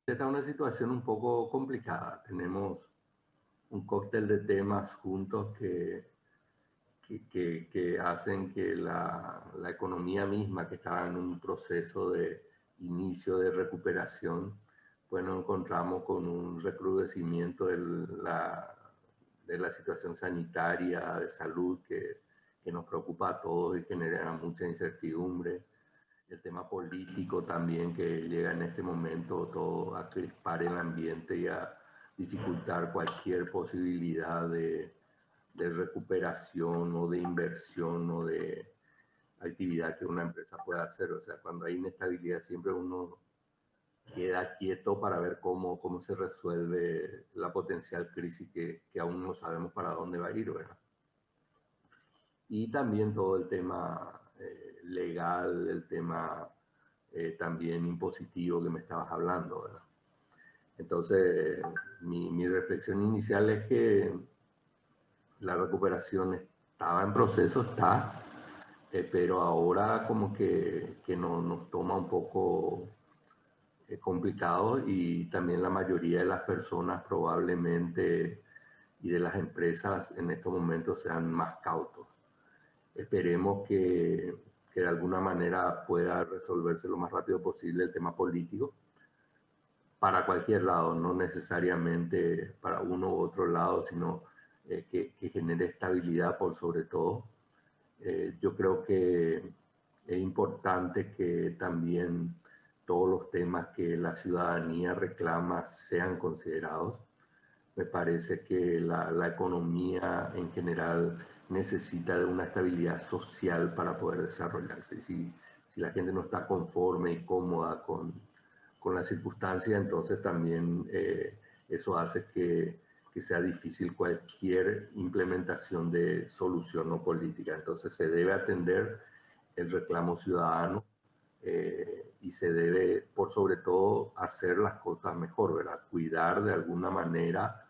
Esta es una situación un poco complicada. Tenemos un cóctel de temas juntos que hacen que la economía misma, que está en un proceso de inicio de recuperación, pues nos encontramos con un recrudecimiento de la situación sanitaria, de salud, que nos preocupa a todos y genera mucha incertidumbre. El tema político también que llega en este momento todo a crispar el ambiente y a dificultar cualquier posibilidad de recuperación o de inversión o de actividad que una empresa pueda hacer. O sea, cuando hay inestabilidad siempre uno queda quieto para ver cómo se resuelve la potencial crisis que aún no sabemos para dónde va a ir, ¿verdad? Y también todo el tema legal, el tema también impositivo que me estabas hablando, ¿verdad? Entonces, mi reflexión inicial es que la recuperación estaba en proceso, está, pero ahora como que nos toma un poco complicado y también la mayoría de las personas probablemente y de las empresas en estos momentos sean más cautos. Esperemos que de alguna manera pueda resolverse lo más rápido posible el tema político para cualquier lado, no necesariamente para uno u otro lado, sino que genere estabilidad por sobre todo. Yo creo que es importante que también todos los temas que la ciudadanía reclama sean considerados. Me parece que la economía en general necesita de una estabilidad social para poder desarrollarse. Si la gente no está conforme y cómoda con la circunstancia, entonces también eso hace que sea difícil cualquier implementación de solución o política. Entonces se debe atender el reclamo ciudadano y se debe, por sobre todo, hacer las cosas mejor, ¿verdad? Cuidar de alguna manera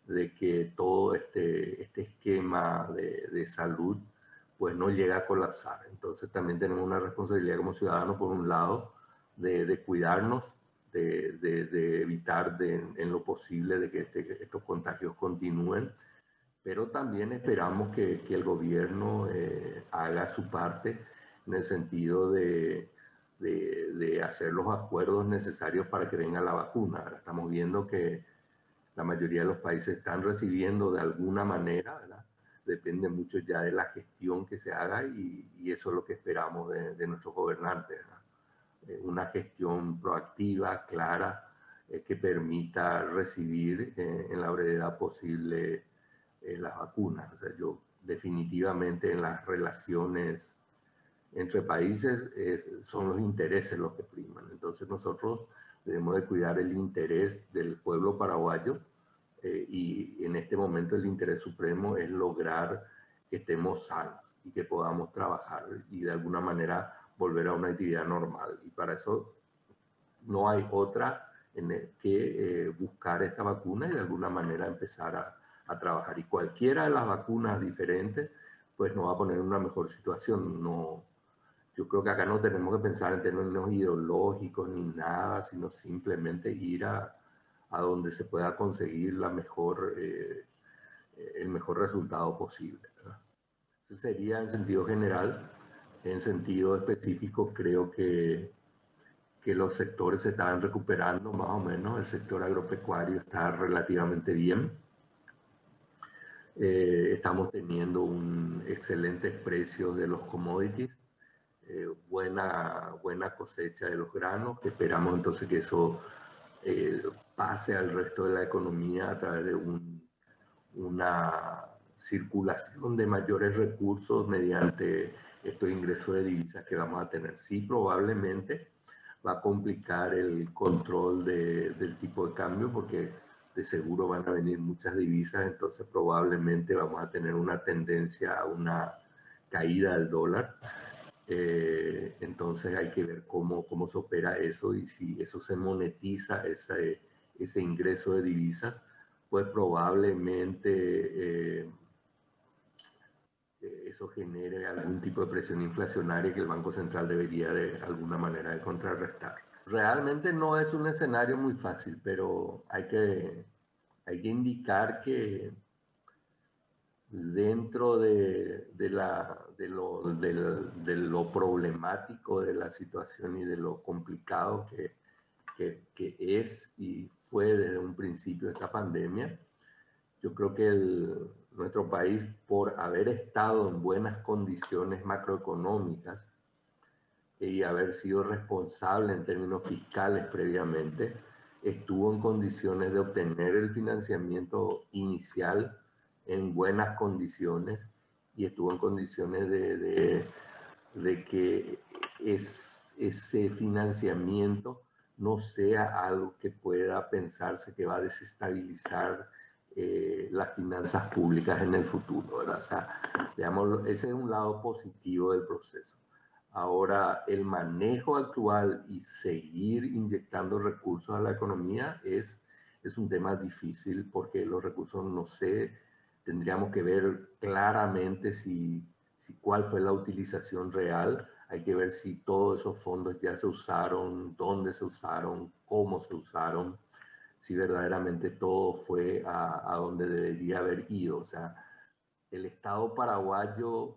de que todo este esquema de salud pues no llega a colapsar. Entonces también tenemos una responsabilidad como ciudadanos, por un lado, de cuidarnos, de evitar en lo posible de que estos contagios continúen, pero también esperamos que el gobierno haga su parte en el sentido de hacer los acuerdos necesarios para que venga la vacuna. Ahora estamos viendo que la mayoría de los países están recibiendo de alguna manera, ¿verdad? Depende mucho ya de la gestión que se haga y eso es lo que esperamos de nuestros gobernantes, ¿verdad? Una gestión proactiva, clara, que permita recibir en la brevedad posible las vacunas. O sea, yo definitivamente en las relaciones entre países son los intereses los que priman. Entonces nosotros debemos de cuidar el interés del pueblo paraguayo y en este momento el interés supremo es lograr que estemos sanos y que podamos trabajar y de alguna manera volver a una actividad normal. Y para eso no hay otra que buscar esta vacuna y de alguna manera empezar a trabajar. Y cualquiera de las vacunas diferentes, pues nos va a poner en una mejor situación. No, yo creo que acá no tenemos que pensar en términos ideológicos ni nada, sino simplemente ir a donde se pueda conseguir el mejor resultado posible, ¿verdad? Eso sería en sentido general. En sentido específico, creo que los sectores se están recuperando más o menos. El sector agropecuario está relativamente bien. Estamos teniendo un excelente precio de los commodities, buena cosecha de los granos, que esperamos entonces que eso pase al resto de la economía a través de una circulación de mayores recursos mediante estos ingresos de divisas que vamos a tener. Sí, probablemente va a complicar el control del tipo de cambio porque de seguro van a venir muchas divisas, entonces probablemente vamos a tener una tendencia a una caída del dólar. Entonces hay que ver cómo se opera eso y si eso se monetiza, ese ingreso de divisas, pues probablemente eso genere algún tipo de presión inflacionaria que el Banco Central debería de alguna manera de contrarrestar. Realmente no es un escenario muy fácil, pero hay que indicar que dentro de lo problemático de la situación y de lo complicado que es y fue desde un principio esta pandemia, yo creo que nuestro país, por haber estado en buenas condiciones macroeconómicas y haber sido responsable en términos fiscales previamente, estuvo en condiciones de obtener el financiamiento inicial en buenas condiciones y estuvo en condiciones de que ese financiamiento no sea algo que pueda pensarse que va a desestabilizar las finanzas públicas en el futuro, ¿verdad? O sea, digamos, ese es un lado positivo del proceso. Ahora, el manejo actual y seguir inyectando recursos a la economía es un tema difícil porque los recursos, no sé, tendríamos que ver claramente si cuál fue la utilización real. Hay que ver si todos esos fondos ya se usaron, dónde se usaron, cómo se usaron, si verdaderamente todo fue a donde debería haber ido. O sea, el Estado paraguayo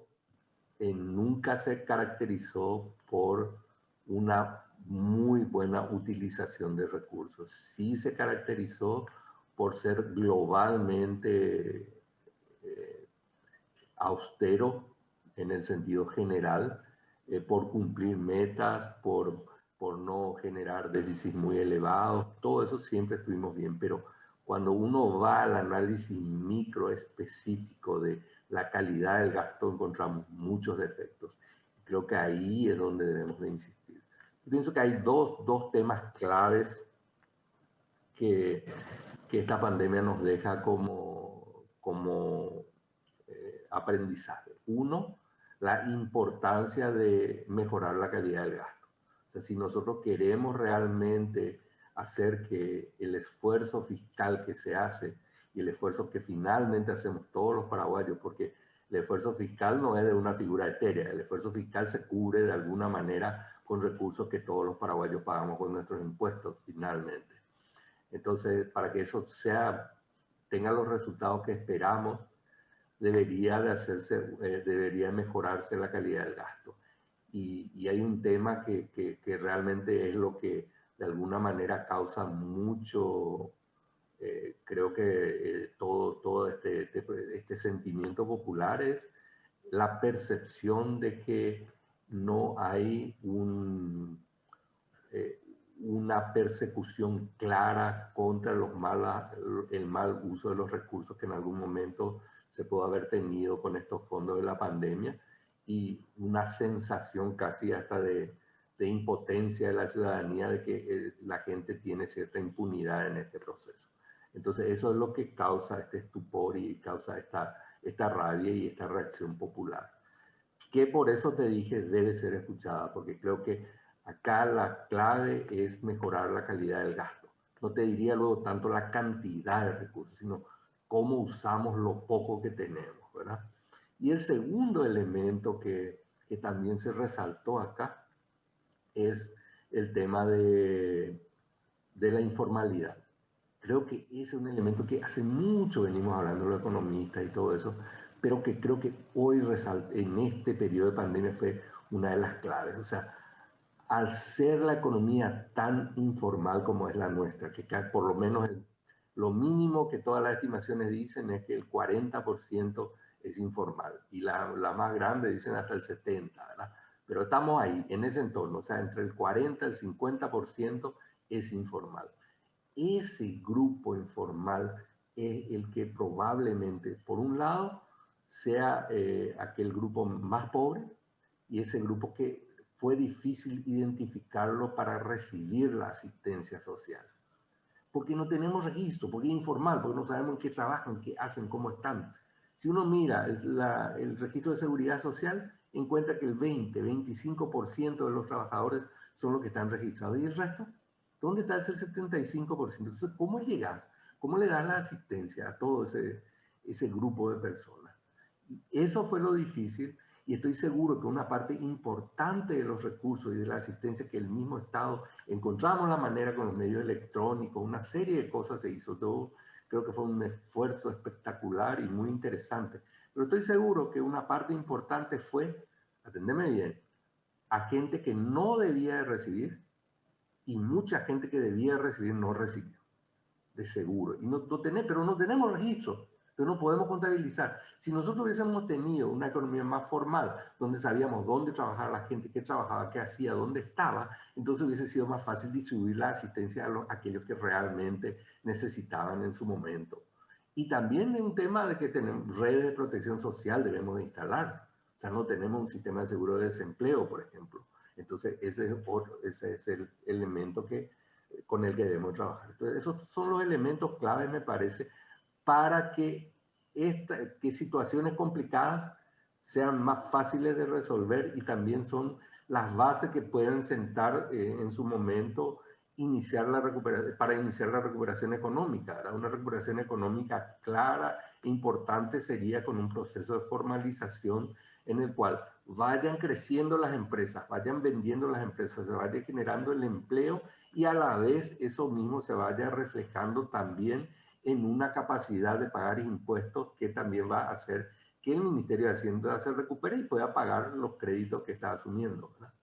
nunca se caracterizó por una muy buena utilización de recursos. Sí se caracterizó por ser globalmente austero en el sentido general, por cumplir metas, por no generar déficits muy elevados, todo eso siempre estuvimos bien, pero cuando uno va al análisis micro específico de la calidad del gasto, encontramos muchos defectos. Creo que ahí es donde debemos de insistir. Yo pienso que hay dos temas claves que, que esta pandemia nos deja como aprendizaje. Uno, la importancia de mejorar la calidad del gasto. O sea, si nosotros queremos realmente hacer que el esfuerzo fiscal que se hace y el esfuerzo que finalmente hacemos todos los paraguayos, porque el esfuerzo fiscal no es de una figura etérea, el esfuerzo fiscal se cubre de alguna manera con recursos que todos los paraguayos pagamos con nuestros impuestos finalmente. Entonces, para que eso tenga los resultados que esperamos, debería mejorarse la calidad del gasto. Y hay un tema que realmente es lo que de alguna manera causa mucho, creo que todo este sentimiento popular es la percepción de que no hay eh, una persecución clara contra el mal uso de los recursos que en algún momento se pudo haber tenido con estos fondos de la pandemia y una sensación casi hasta de impotencia de la ciudadanía de que la gente tiene cierta impunidad en este proceso. Entonces eso es lo que causa este estupor y causa esta rabia y esta reacción popular, que por eso te dije debe ser escuchada, porque creo que acá la clave es mejorar la calidad del gasto. No te diría luego tanto la cantidad de recursos, sino cómo usamos lo poco que tenemos, ¿verdad? Y el segundo elemento que también se resaltó acá es el tema de la informalidad. Creo que ese es un elemento que hace mucho venimos hablando los economistas y todo eso, pero que creo que hoy en este periodo de pandemia fue una de las claves. O sea, al ser la economía tan informal como es la nuestra, que por lo menos lo mínimo que todas las estimaciones dicen es que el 40% es informal y la más grande dicen hasta el 70%, ¿verdad? Pero estamos ahí, en ese entorno, o sea, entre el 40 y el 50% es informal. Ese grupo informal es el que probablemente, por un lado, sea aquel grupo más pobre y ese grupo que fue difícil identificarlo para recibir la asistencia social. Porque no tenemos registro, porque es informal, porque no sabemos en qué trabajan, qué hacen, cómo están. Si uno mira el registro de seguridad social, encuentra que el 20-25% de los trabajadores son los que están registrados. ¿Y el resto? ¿Dónde está ese 75%? Entonces, ¿cómo llegas? ¿Cómo le das la asistencia a todo ese grupo de personas? Eso fue lo difícil y estoy seguro que una parte importante de los recursos y de la asistencia que el mismo Estado, encontramos la manera con los medios electrónicos, una serie de cosas se hizo. Yo creo que fue un esfuerzo espectacular y muy interesante. Pero estoy seguro que una parte importante fue, atendeme bien, a gente que no debía de recibir y mucha gente que debía recibir no recibió, de seguro. Y pero no tenemos registro, pero no podemos contabilizar. Si nosotros hubiésemos tenido una economía más formal, donde sabíamos dónde trabajaba la gente, qué trabajaba, qué hacía, dónde estaba, entonces hubiese sido más fácil distribuir la asistencia a aquellos que realmente necesitaban en su momento. Y también es un tema de que tenemos redes de protección social debemos de instalar. O sea, no tenemos un sistema de seguro de desempleo, por ejemplo. Entonces, ese es el elemento con el que debemos trabajar. Entonces, esos son los elementos claves, me parece, para que situaciones complicadas sean más fáciles de resolver y también son las bases que pueden sentar en su momento para iniciar la recuperación económica. ¿Verdad? Una recuperación económica clara e importante sería con un proceso de formalización en el cual vayan creciendo las empresas, vayan vendiendo las empresas, se vaya generando el empleo y a la vez eso mismo se vaya reflejando también en una capacidad de pagar impuestos que también va a hacer que el Ministerio de Hacienda se recupere y pueda pagar los créditos que está asumiendo, ¿verdad?